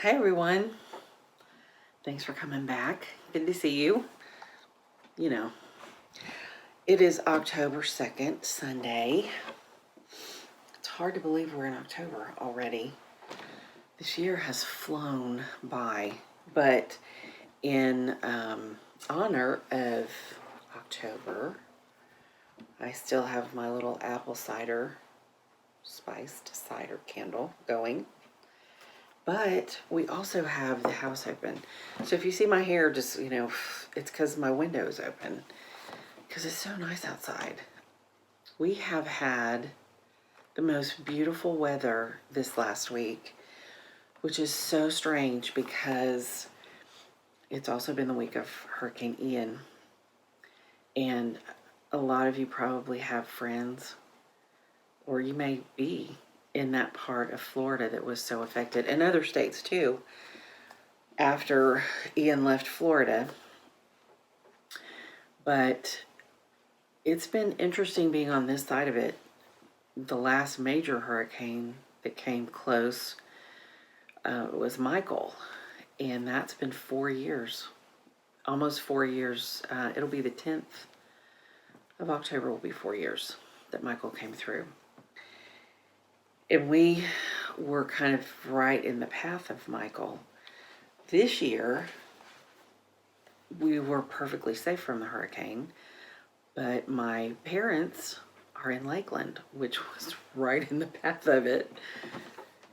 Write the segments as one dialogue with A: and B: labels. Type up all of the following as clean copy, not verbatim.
A: Hi everyone. Thanks for coming back. Good to see you. You know, it is October 2nd, Sunday. It's hard to believe we're in October already. This year has flown by, but in honor of October, I still have my little apple cider, spiced cider candle going. But we also have the house open. So if you see my hair just, it's because my window is open. Because it's so nice outside. We have had the most beautiful weather this last week, which is so strange because it's also been the week of Hurricane Ian. And a lot of you probably have friends, or you may be in that part of Florida that was so affected, and other states too, after Ian left Florida. But it's been interesting being on this side of it. The last major hurricane that came close was Michael, and that's been 4 years, almost 4 years. It'll be the 10th of October will be 4 years that Michael came through. And we were kind of right in the path of Michael. This year, we were perfectly safe from the hurricane, but my parents are in Lakeland, which was right in the path of it.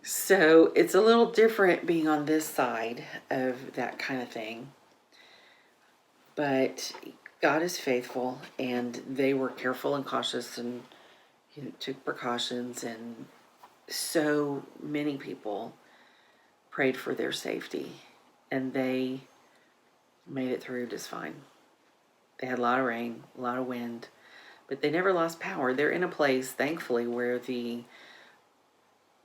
A: So it's a little different being on this side of that kind of thing. But God is faithful, and they were careful and cautious and took precautions, and so many people prayed for their safety, and they made it through just fine. They had a lot of rain, a lot of wind, but they never lost power. They're in a place, thankfully, where the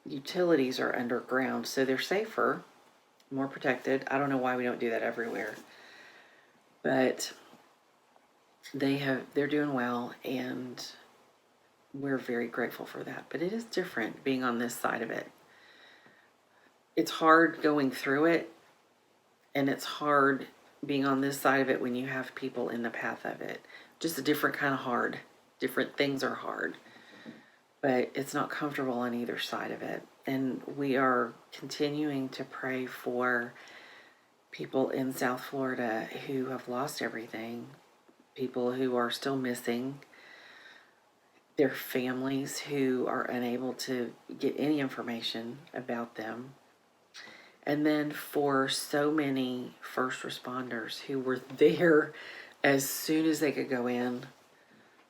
A: utilities are underground, so they're safer, more protected. I don't know why we don't do that everywhere, but they're doing well, and we're very grateful for that. But it is different being on this side of it. It's hard going through it, and it's hard being on this side of it when you have people in the path of it. Just a different kind of hard. Different things are hard, but it's not comfortable on either side of it. And we are continuing to pray for people in South Florida who have lost everything, people who are still missing, their families who are unable to get any information about them. And then for so many first responders who were there as soon as they could go in,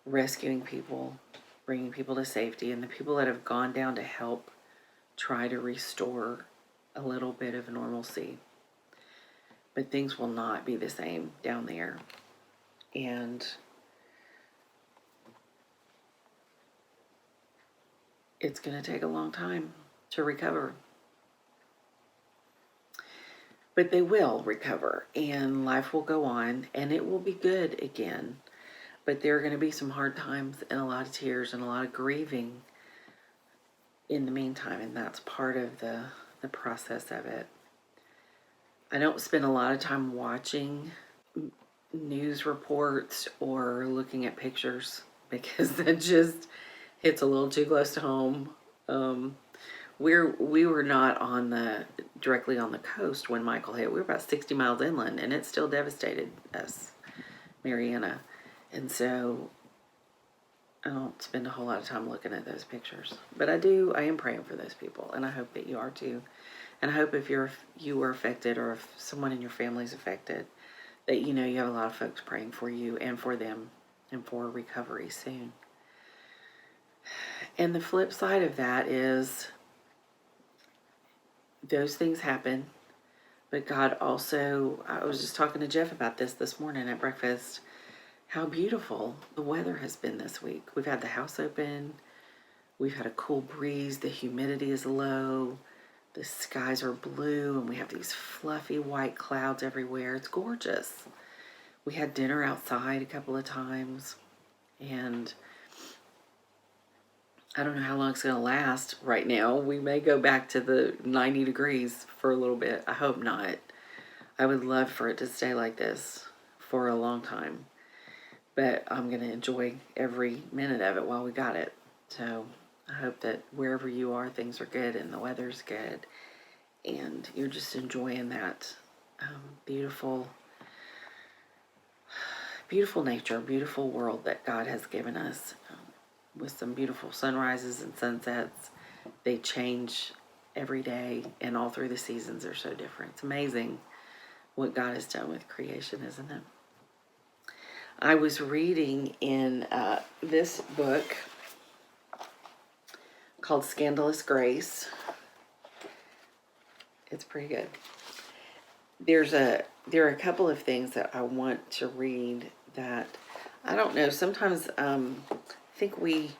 A: rescuing people, bringing people to safety, and the people that have gone down to help try to restore a little bit of normalcy. But things will not be the same down there. And it's going to take a long time to recover. But they will recover, and life will go on, and it will be good again. But there are going to be some hard times and a lot of tears and a lot of grieving in the meantime, and that's part of the process of it. I don't spend a lot of time watching news reports or looking at pictures because that just hits a little too close to home. We were not directly on the coast when Michael hit. We were about 60 miles inland, and it still devastated us, Mariana. And so I don't spend a whole lot of time looking at those pictures. But I am praying for those people, and I hope that you are too. And I hope if you were affected, or if someone in your family is affected, that you have a lot of folks praying for you and for them and for recovery soon. And the flip side of that is those things happen, but God also, I was just talking to Jeff about this morning at breakfast, how beautiful the weather has been this week. We've had the house open, we've had a cool breeze, the humidity is low, the skies are blue, and we have these fluffy white clouds everywhere. It's gorgeous. We had dinner outside a couple of times, and I don't know how long it's going to last right now. We may go back to the 90 degrees for a little bit. I hope not. I would love for it to stay like this for a long time. But I'm going to enjoy every minute of it while we got it. So I hope that wherever you are, things are good and the weather's good. And you're just enjoying that beautiful, beautiful nature, beautiful world that God has given us, with some beautiful sunrises and sunsets. They change every day, and all through the seasons are so different. It's amazing what God has done with creation, isn't it? I was reading in this book called Scandalous Grace. It's pretty good. There are a couple of things that I want to read that, I don't know, sometimes I think we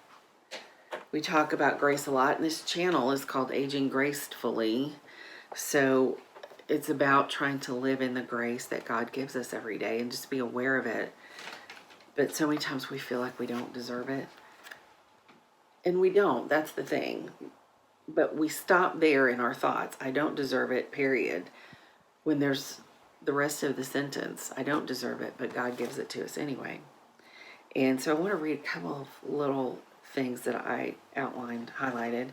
A: talk about grace a lot, and this channel is called Aging Gracefully. So it's about trying to live in the grace that God gives us every day and just be aware of it. But so many times we feel like we don't deserve it. And we don't, that's the thing. But we stop there in our thoughts. I don't deserve it, period. When there's the rest of the sentence, I don't deserve it, but God gives it to us anyway. And so I want to read a couple of little things that I outlined, highlighted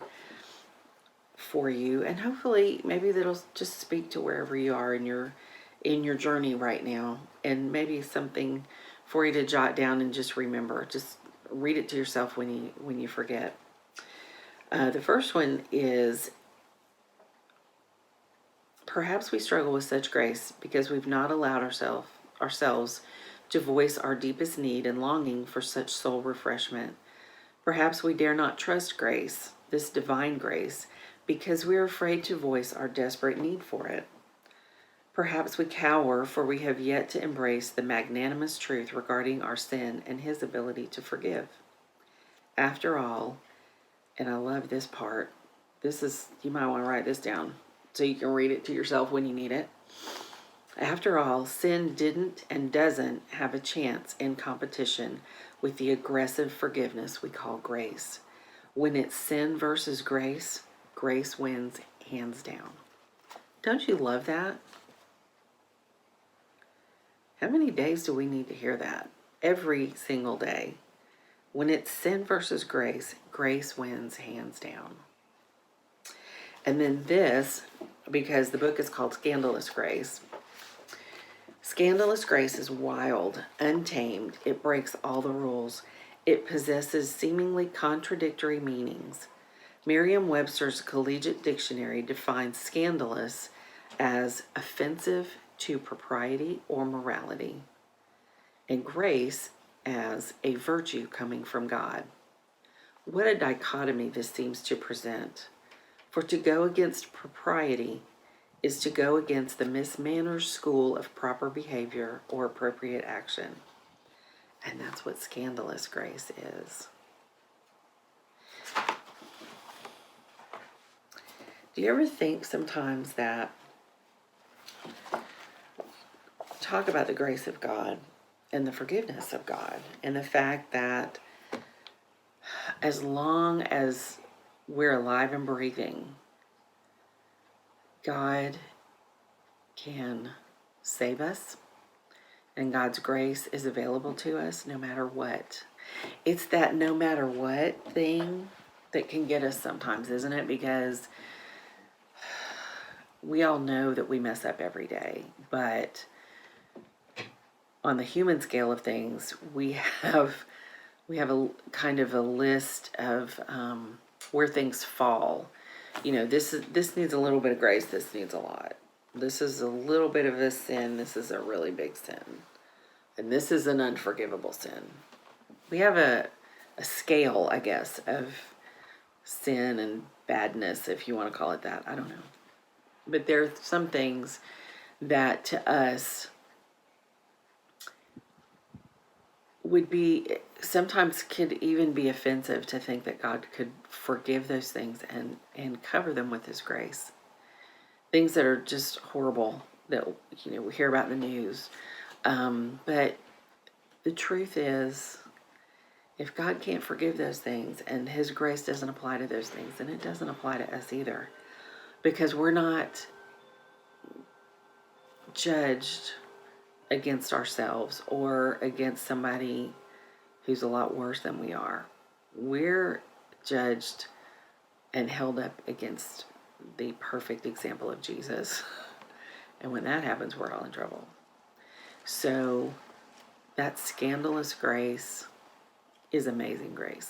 A: for you, and hopefully maybe that'll just speak to wherever you are in your journey right now, and maybe something for you to jot down and just remember. Just read it to yourself when you forget. The first one is, perhaps we struggle with such grace because we've not allowed ourselves to voice our deepest need and longing for such soul refreshment. Perhaps we dare not trust grace, this divine grace, because we are afraid to voice our desperate need for it. Perhaps we cower, for we have yet to embrace the magnanimous truth regarding our sin and His ability to forgive. After all, and I love this part, you might want to write this down so you can read it to yourself when you need it. After all, sin didn't and doesn't have a chance in competition with the aggressive forgiveness we call grace. When it's sin versus grace, grace wins hands down. Don't you love that? How many days do we need to hear that? Every single day. When it's sin versus grace, grace wins hands down. And then this, because the book is called Scandalous Grace. Scandalous grace is wild, untamed. It breaks all the rules. It possesses seemingly contradictory meanings. Merriam-Webster's Collegiate Dictionary defines scandalous as offensive to propriety or morality, and grace as a virtue coming from God. What a dichotomy this seems to present. For to go against propriety is to go against the Miss Manners school of proper behavior or appropriate action. And that's what scandalous grace is. Do you ever think sometimes that, talk about the grace of God and the forgiveness of God and the fact that as long as we're alive and breathing, God can save us, and God's grace is available to us no matter what. It's that no matter what thing that can get us sometimes, isn't it? Because we all know that we mess up every day, but on the human scale of things, we have a kind of a list of where things fall. You know, this needs a little bit of grace. This needs a lot. This is a little bit of a sin. This is a really big sin, and this is an unforgivable sin. We have a scale, I guess, of sin and badness, if you want to call it that. I don't know, but there are some things that to us would be, sometimes could even be offensive to think that God could forgive those things and cover them with His grace. Things that are just horrible that, you know, we hear about in the news. But the truth is, If God can't forgive those things and His grace doesn't apply to those things, then it doesn't apply to us either. Because we're not judged against ourselves or against somebody who's a lot worse than we are. We're judged and held up against the perfect example of Jesus. And when that happens, we're all in trouble. So that scandalous grace is amazing grace.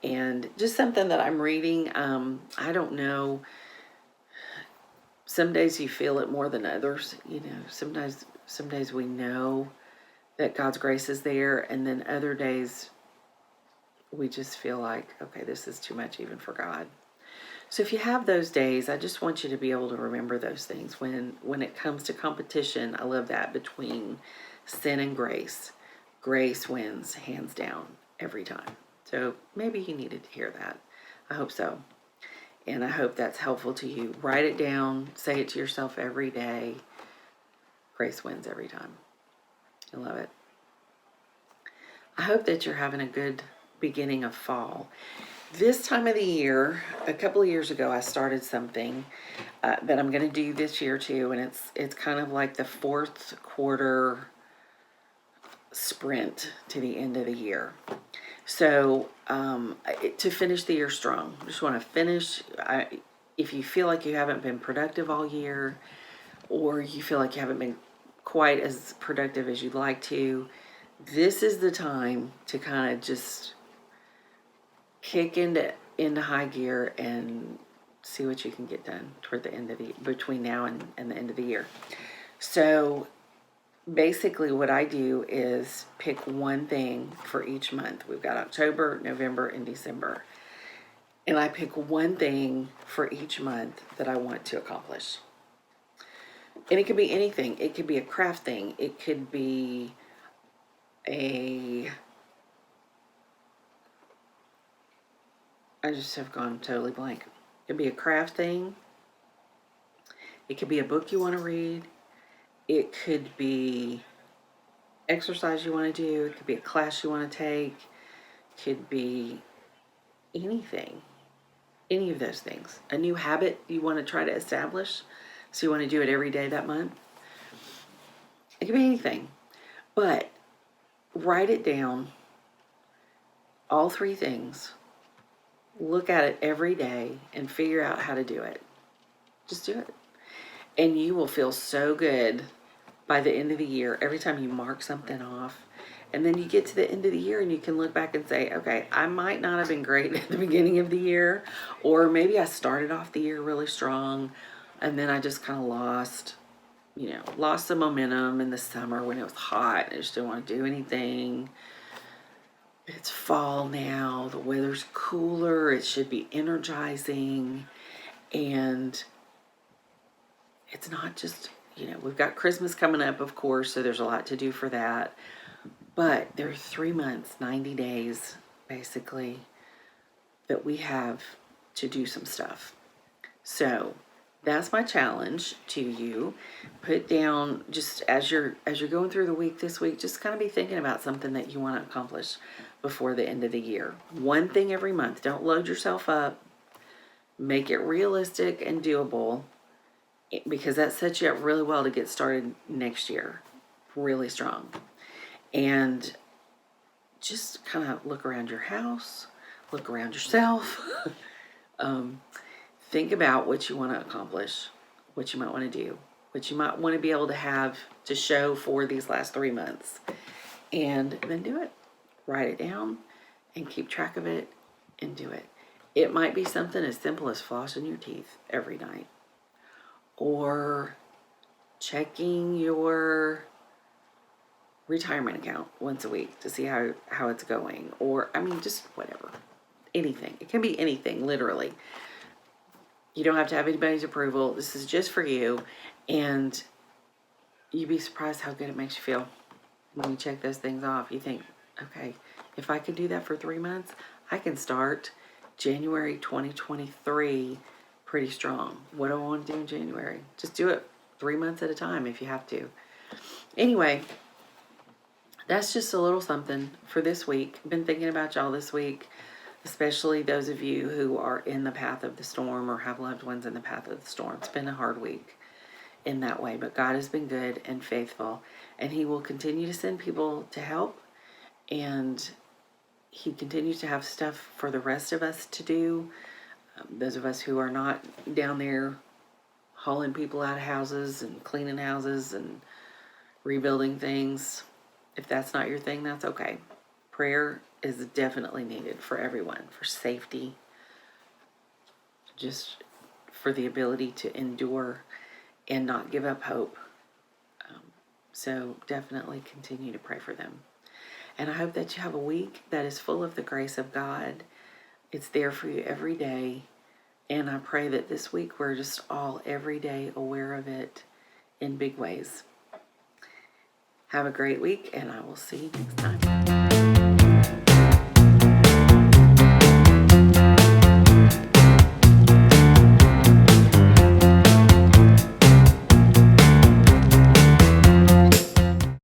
A: And just something that I'm reading, I don't know, some days you feel it more than others. Some days we know that God's grace is there, and then other days we just feel like, okay, this is too much even for God. So if you have those days, I just want you to be able to remember those things. When it comes to competition, I love that, between sin and grace. Grace wins, hands down, every time. So maybe you needed to hear that. I hope so. And I hope that's helpful to you. Write it down. Say it to yourself every day. Grace wins every time. I love it. I hope that you're having a good beginning of fall. This time of the year, a couple of years ago, I started something that I'm going to do this year too, and it's kind of like the fourth quarter sprint to the end of the year. So to finish the year strong, I just want to finish. If you feel like you haven't been productive all year, or you feel like you haven't been quite as productive as you'd like to, this is the time to kind of just kick into high gear and see what you can get done toward the end of between now and the end of the year. So basically what I do is pick one thing for each month. We've got October, November, and December. And I pick one thing for each month that I want to accomplish. And it could be anything. It could be a craft thing. It could be I just have gone totally blank. It could be a craft thing. It could be a book you want to read. It could be exercise you want to do. It could be a class you want to take. It could be anything. Any of those things. A new habit you want to try to establish. So you want to do it every day that month. It could be anything. But write it down. All three things. Look at it every day and figure out how to do it. Just do it. And you will feel so good by the end of the year every time you mark something off. And then you get to the end of the year and you can look back and say, okay, I might not have been great at the beginning of the year, or maybe I started off the year really strong and then I just kind of lost the momentum in the summer when it was hot and I just didn't want to do anything. It's fall now, the weather's cooler, it should be energizing, and it's not just, we've got Christmas coming up, of course, so there's a lot to do for that, but there are 3 months, 90 days, basically, that we have to do some stuff. So that's my challenge to you. Put down, just as you're going through the week this week, just kind of be thinking about something that you want to accomplish before the end of the year. One thing every month. Don't load yourself up. Make it realistic and doable, because that sets you up really well to get started next year really strong. And just kind of look around your house, look around yourself. Think about what you want to accomplish, what you might want to do, what you might want to be able to have to show for these last 3 months, and then do it. Write it down and keep track of it and do it. It might be something as simple as flossing your teeth every night, or checking your retirement account once a week to see how it's going, or just whatever. Anything. It can be anything, literally. You don't have to have anybody's approval. This is just for you, and you'd be surprised how good it makes you feel when you check those things off. You think, okay, if I can do that for 3 months, I can start January 2023 pretty strong. What do I want to do in January? Just do it 3 months at a time if you have to. Anyway, that's just a little something for this week. I've been thinking about y'all this week, especially those of you who are in the path of the storm or have loved ones in the path of the storm. It's been a hard week in that way, but God has been good and faithful, and He will continue to send people to help, and He continues to have stuff for the rest of us to do. Those of us who are not down there hauling people out of houses and cleaning houses and rebuilding things. If that's not your thing, that's okay. Prayer is definitely needed for everyone, for safety, just for the ability to endure and not give up hope. So definitely continue to pray for them. And I hope that you have a week that is full of the grace of God. It's there for you every day. And I pray that this week we're just all every day aware of it in big ways. Have a great week, and I will see you next time.